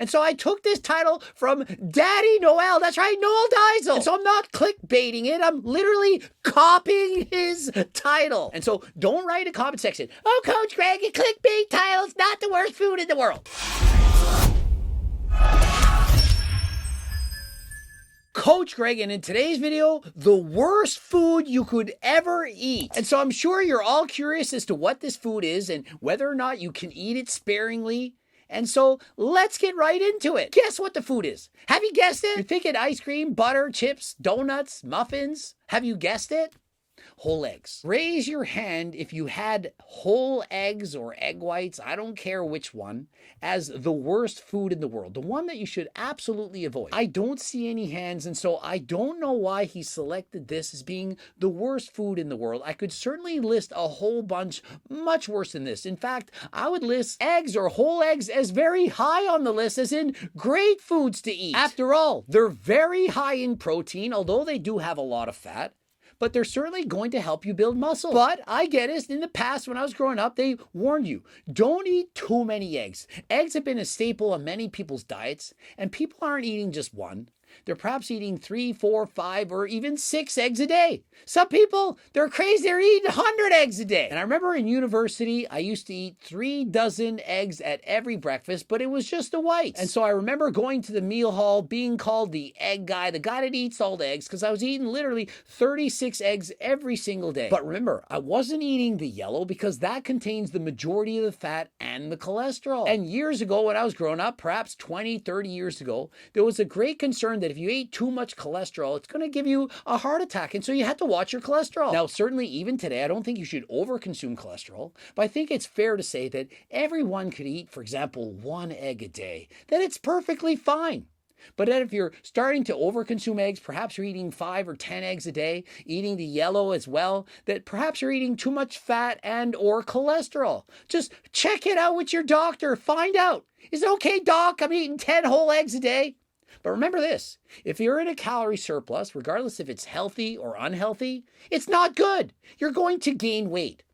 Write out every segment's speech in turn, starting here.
And so I took this title from Daddy Noel. That's right, Noel Diesel. And so I'm not clickbaiting it. I'm literally copying his title. And so don't write a comment section. Oh, Coach Greg, a clickbait title is not the worst food in the world. Coach Greg, and in today's video, the worst food you could ever eat. And so I'm sure you're all curious as to what this food is and whether or not you can eat it sparingly. And so let's get right into it. Guess what the food is? Have you guessed it? You're thinking ice cream, butter, chips, donuts, muffins. Have you guessed it? Whole eggs. Raise your hand if you had whole eggs or egg whites, I don't care which one, as the worst food in the world, the one that you should absolutely avoid. I don't see any hands, and so I don't know why he selected this as being the worst food in the world. I could certainly list a whole bunch much worse than this. In fact, I would list eggs or whole eggs as very high on the list, as in great foods to eat. After all, they're very high in protein, although they do have a lot of fat. But they're certainly going to help you build muscle. But I get it. In the past, when I was growing up, they warned you, don't eat too many eggs. Eggs have been a staple of many people's diets, and people aren't eating just one. They're perhaps eating 3, 4, 5, or even 6 eggs a day. Some people, they're crazy. They're eating 100 eggs a day. And I remember in university, I used to eat 3 dozen eggs at every breakfast, but it was just the whites. And so I remember going to the meal hall, being called the egg guy, the guy that eats all the eggs, because I was eating literally 36 eggs every single day. But remember, I wasn't eating the yellow because that contains the majority of the fat and the cholesterol. And years ago, when I was growing up, perhaps 20, 30 years ago, there was a great concern that if you ate too much cholesterol, it's going to give you a heart attack. And so you had to watch your cholesterol. Now, certainly even today, I don't think you should overconsume cholesterol, but I think it's fair to say that everyone could eat, for example, 1 egg a day, that it's perfectly fine. But then if you're starting to overconsume eggs, perhaps you're eating 5 or 10 eggs a day, eating the yellow as well, that perhaps you're eating too much fat and or cholesterol. Just check it out with your doctor. Find out. Is it okay, doc? I'm eating 10 whole eggs a day. But remember this, if you're in a calorie surplus, regardless if it's healthy or unhealthy, it's not good. You're going to gain weight.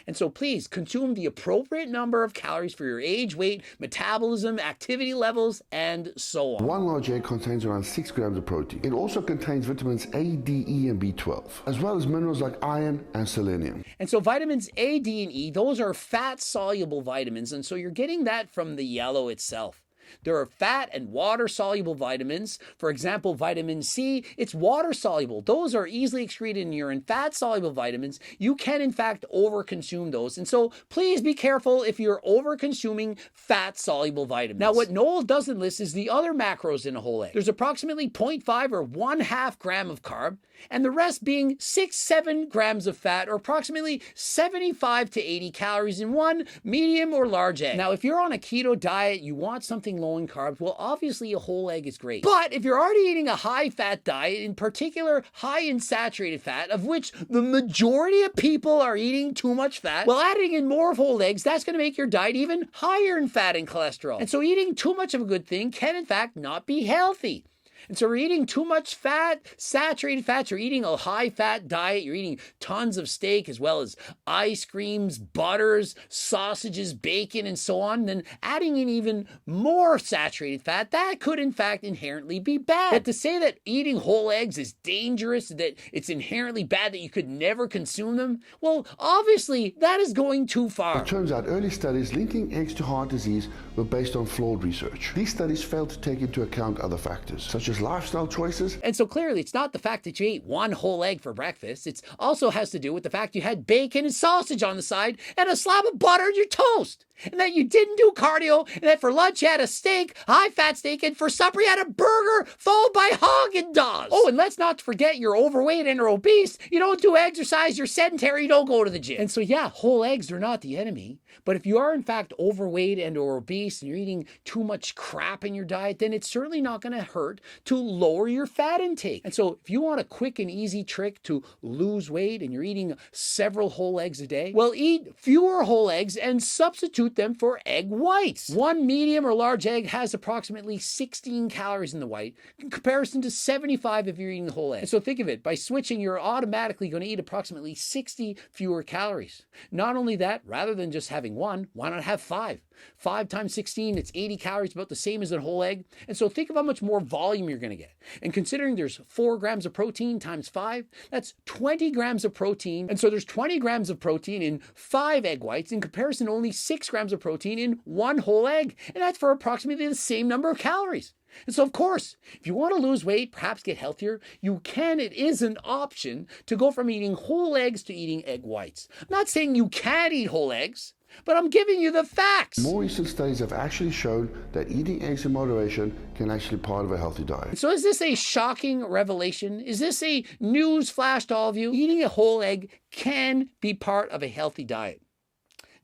And so please consume the appropriate number of calories for your age, weight, metabolism, activity levels, and so on. 1 large egg contains around 6 grams of protein. It also contains vitamins A, D, E, and B12, as well as minerals like iron and selenium. And so vitamins A, D, and E, those are fat-soluble vitamins, and so you're getting that from the yellow itself. There are fat and water-soluble vitamins. For example, vitamin C, it's water-soluble. Those are easily excreted in urine. Fat-soluble vitamins, you can in fact overconsume those. And so please be careful if you're overconsuming fat-soluble vitamins. Now, what Noel doesn't list is the other macros in a whole egg. There's approximately 0.5 or 1/2 gram of carb, and the rest being 6-7 grams of fat, or approximately 75 to 80 calories in 1 medium or large egg. Now, if you're on a keto diet, you want something low in carbs, well, obviously a whole egg is great. But if you're already eating a high-fat diet, in particular high in saturated fat, of which the majority of people are eating too much fat, well, adding in more whole eggs, that's going to make your diet even higher in fat and cholesterol. And so eating too much of a good thing can, in fact, not be healthy. And so we're eating too much fat, saturated fats. You're eating a high-fat diet. You're eating tons of steak as well as ice creams, butters, sausages, bacon, and so on. Then adding in even more saturated fat, that could in fact inherently be bad. But to say that eating whole eggs is dangerous, that it's inherently bad, that you could never consume them, well, obviously that is going too far. It turns out early studies linking eggs to heart disease were based on flawed research. These studies failed to take into account other factors, such as lifestyle choices. And so clearly it's not the fact that you ate 1 whole egg for breakfast. It also has to do with the fact you had bacon and sausage on the side and a slab of butter in your toast. And that you didn't do cardio, and that for lunch you had a steak, high-fat steak, and for supper you had a burger followed by Haagen-Dazs. Oh, and let's not forget you're overweight and are obese. You don't do exercise, you're sedentary, you don't go to the gym. And so yeah, whole eggs are not the enemy. But if you are in fact overweight and or obese and you're eating too much crap in your diet, then it's certainly not going to hurt to lower your fat intake. And so if you want a quick and easy trick to lose weight and you're eating several whole eggs a day, well, eat fewer whole eggs and substitute substitute them for egg whites. One medium or large egg has approximately 16 calories in the white, in comparison to 75 if you're eating the whole egg. And so think of it, by switching, you're automatically going to eat approximately 60 fewer calories. Not only that, rather than just having one, why not have 5? 5 times 16, it's 80 calories, about the same as a whole egg. And so think of how much more volume you're going to get. And considering there's 4 grams of protein times 5, that's 20 grams of protein. And so there's 20 grams of protein in 5 egg whites in comparison to only 6 grams of protein in 1 whole egg. And that's for approximately the same number of calories. And so, of course, if you want to lose weight, perhaps get healthier, you can. It is an option to go from eating whole eggs to eating egg whites. I'm not saying you can't eat whole eggs, but I'm giving you the facts. More recent studies have actually shown that eating eggs in moderation can actually be part of a healthy diet. So is this a shocking revelation? Is this a news flash to all of you? Eating a whole egg can be part of a healthy diet.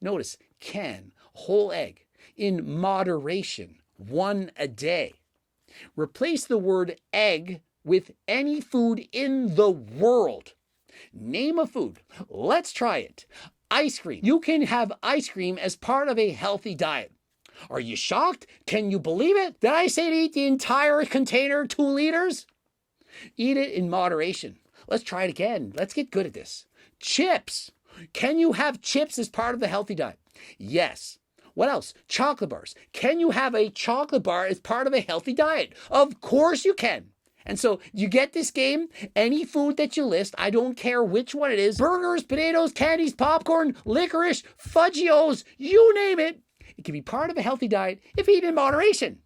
Notice, can, whole egg, in moderation, 1 a day. Replace the word egg with any food in the world. Name a food. Let's try it. Ice cream. You can have ice cream as part of a healthy diet. Are you shocked? Can you believe it? Did I say to eat the entire container, 2 liters? Eat it in moderation. Let's try it again. Let's get good at this. Chips. Can you have chips as part of the healthy diet? Yes. What else? Chocolate bars. Can you have a chocolate bar as part of a healthy diet? Of course you can. And so you get this game, any food that you list, I don't care which one it is, burgers, potatoes, candies, popcorn, licorice, Fudgios, you name it. It can be part of a healthy diet if eaten in moderation.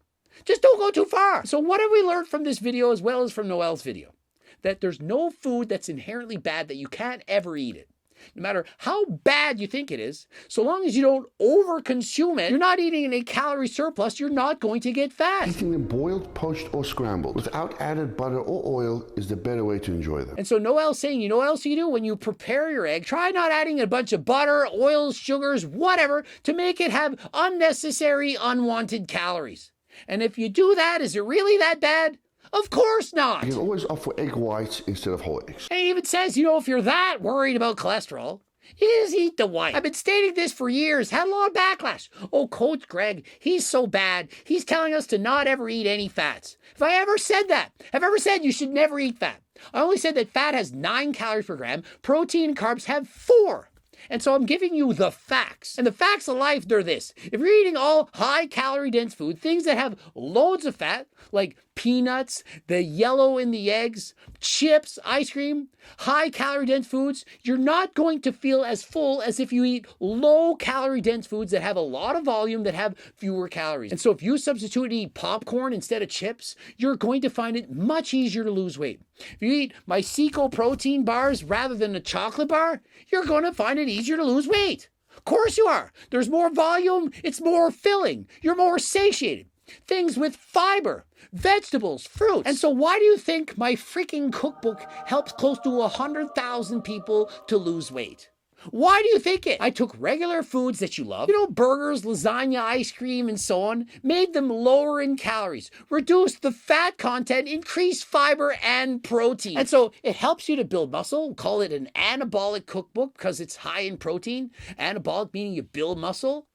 Just don't go too far. So what have we learned from this video as well as from Noel's video? That there's no food that's inherently bad, that you can't ever eat it. No matter how bad you think it is, so long as you don't overconsume it, you're not eating in a calorie surplus, you're not going to get fat. Eating them boiled, poached, or scrambled without added butter or oil is the better way to enjoy them. And so Noel's saying, you know what else you do when you prepare your egg? Try not adding a bunch of butter, oils, sugars, whatever, to make it have unnecessary, unwanted calories. And if you do that, is it really that bad? Of course not. You can always opt for egg whites instead of whole eggs. And it even says, if you're that worried about cholesterol, you just eat the white. I've been stating this for years, had a lot of backlash. Oh, Coach Greg, he's so bad. He's telling us to not ever eat any fats. If I ever said that, I've ever said you should never eat fat. I only said that fat has 9 calories per gram, protein and carbs have 4. And so I'm giving you the facts. And the facts of life, they're this. If you're eating all high-calorie dense food, things that have loads of fat, like peanuts, the yellow in the eggs, chips, ice cream, high-calorie dense foods, you're not going to feel as full as if you eat low-calorie dense foods that have a lot of volume, that have fewer calories. And so if you substitute and eat popcorn instead of chips, you're going to find it much easier to lose weight. If you eat Myseco protein bars rather than a chocolate bar, you're going to find it easier to lose weight. Of course you are. There's more volume. It's more filling. You're more satiated. Things with fiber, vegetables, fruits. And so why do you think my freaking cookbook helps close to 100,000 people to lose weight? Why do you think it? I took regular foods that you love, burgers, lasagna, ice cream, and so on, made them lower in calories, reduced the fat content, increased fiber and protein. And so it helps you to build muscle. We'll call it an anabolic cookbook because it's high in protein. Anabolic meaning you build muscle.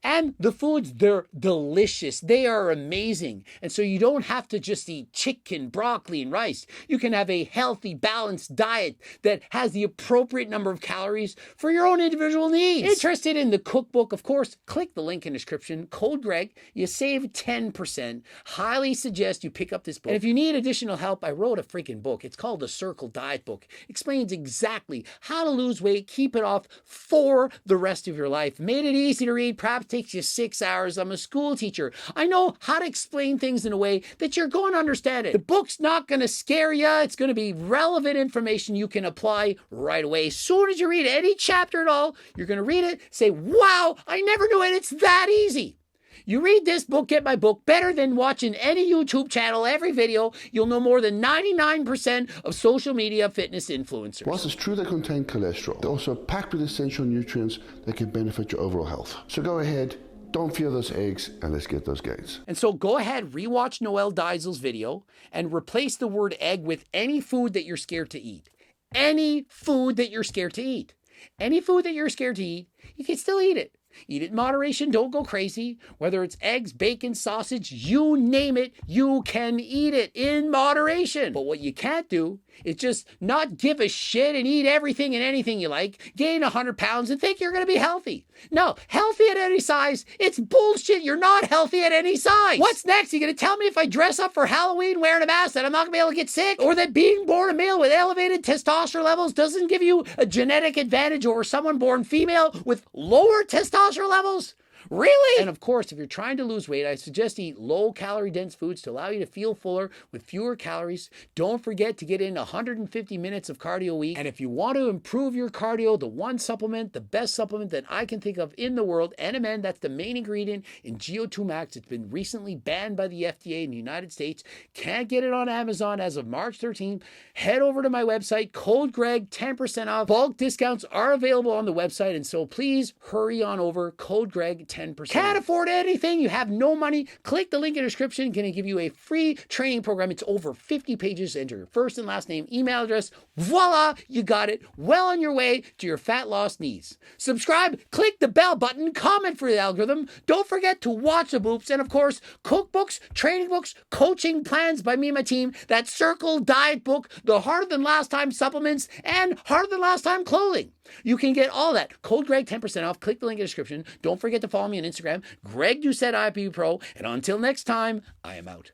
And the foods, they're delicious. They are amazing. And so you don't have to just eat chicken, broccoli, and rice. You can have a healthy, balanced diet that has the appropriate number of calories for your own individual needs. Interested in the cookbook? Of course, click the link in the description. Code Greg. You save 10%. Highly suggest you pick up this book. And if you need additional help, I wrote a freaking book. It's called the Circle Diet Book. Explains exactly how to lose weight, keep it off for the rest of your life. Made it easy to read. Perhaps takes you 6 hours. I'm a school teacher. I know how to explain things in a way that you're going to understand it. The book's not going to scare you. It's going to be relevant information you can apply right away. As soon as you read any chapter at all, you're going to read it, say, wow, I never knew it. It's that easy. You read this book, get my book, better than watching any YouTube channel, every video. You'll know more than 99% of social media fitness influencers. Whilst it's true they contain cholesterol, they're also packed with essential nutrients that can benefit your overall health. So go ahead, don't fear those eggs, and let's get those gains. And so go ahead, rewatch Noel Diesel's video and replace the word egg with any food that you're scared to eat. Any food that you're scared to eat. Any food that you're scared to eat, you can still eat it. Eat it in moderation, don't go crazy. Whether it's eggs, bacon, sausage, you name it, you can eat it in moderation. But what you can't do is just not give a shit and eat everything and anything you like, gain 100 pounds and think you're going to be healthy. No, healthy at any size, it's bullshit. You're not healthy at any size. What's next? You going to tell me if I dress up for Halloween wearing a mask that I'm not going to be able to get sick? Or that being born a male with elevated testosterone levels doesn't give you a genetic advantage over someone born female with lower testosterone levels? Really? And of course, if you're trying to lose weight, I suggest eat low-calorie dense foods to allow you to feel fuller with fewer calories. Don't forget to get in 150 minutes of cardio a week. And if you want to improve your cardio, the one supplement, the best supplement that I can think of in the world, NMN, that's the main ingredient in GO2 Max. It's been recently banned by the FDA in the United States. Can't get it on Amazon as of March 13th. Head over to my website, code Greg, 10% off. Bulk discounts are available on the website, and so please hurry on over, code Greg, 10%. Can't afford anything, you have no money, click the link in the description. Going to give you a free training program. It's over 50 pages. Enter your first and last name, email address. Voila, you got it. Well on your way to your fat loss needs. Subscribe, click the bell button, comment for the algorithm. Don't forget to watch the boops, and of course, cookbooks, training books, coaching plans by me and my team, that Circle diet book, the Harder Than Last Time supplements, and Harder Than Last Time clothing. You can get all that. Code Greg, 10% off. Click the link in the description. Don't forget to follow me on Instagram, Greg Doucette IPU Pro. And until next time, I am out.